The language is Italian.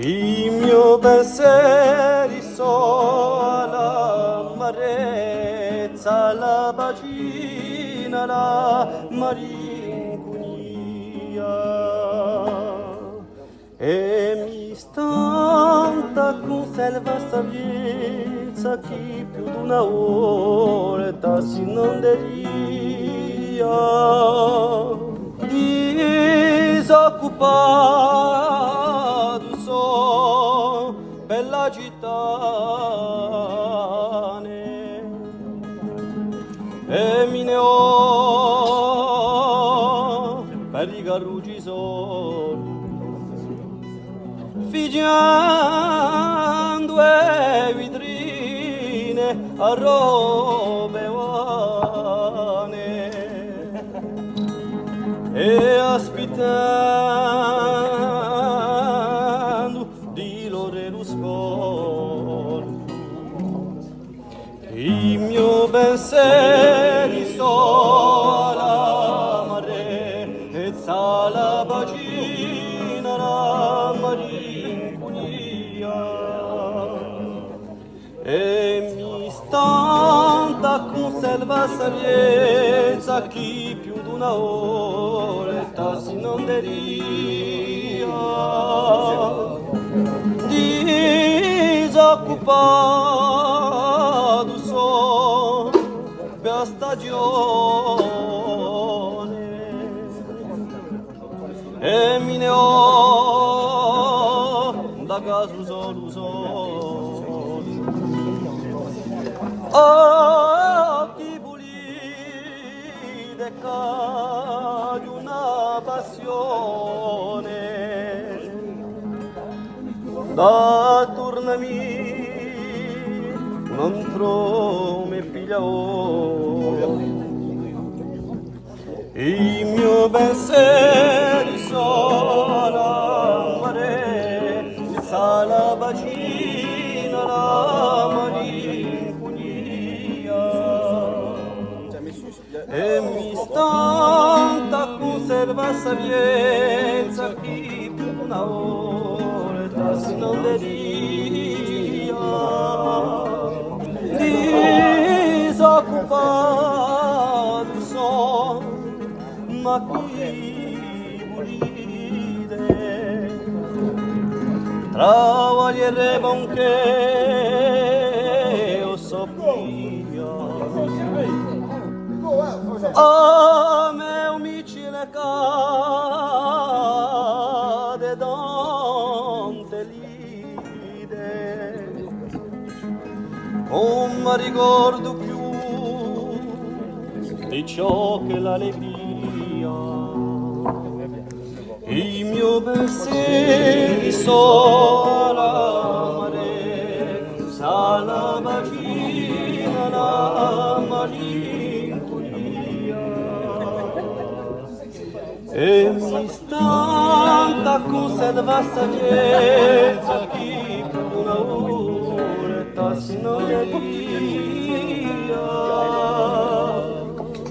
I miei pensieri sono all'amarezza, alla bacina, la malinconia. E mi stanta conserva saviezza chi più di una volta si non deria disoccupato so per la città e mi ne ho per i garrugi soli figiando e vitrine a robe vane e aspettando di loro lo scorno i miei pensieri sono all'amarezza, alla bacina, la malinconia e mi stanta conserva saviezza chi più di una volta si non deria disoccupato so per stagione e mi ne ho da caso solo occhi puliti e cade una passione da tornami non trovo me pigliavo i miei pensieri sono all'amarezza, la bacina, la malinconia e mi stanta conserva saviezza chi più di una volta si non deria disoccupato sono ma chi volite travagliere bonché o soppia a me umicile cade dante lide non mi ricordo più di ciò che l'allegria i miei pensieri sono all'amarezza, la bacina, la malinconia e mi stanta conserva saviezza chi più di una volta si non deria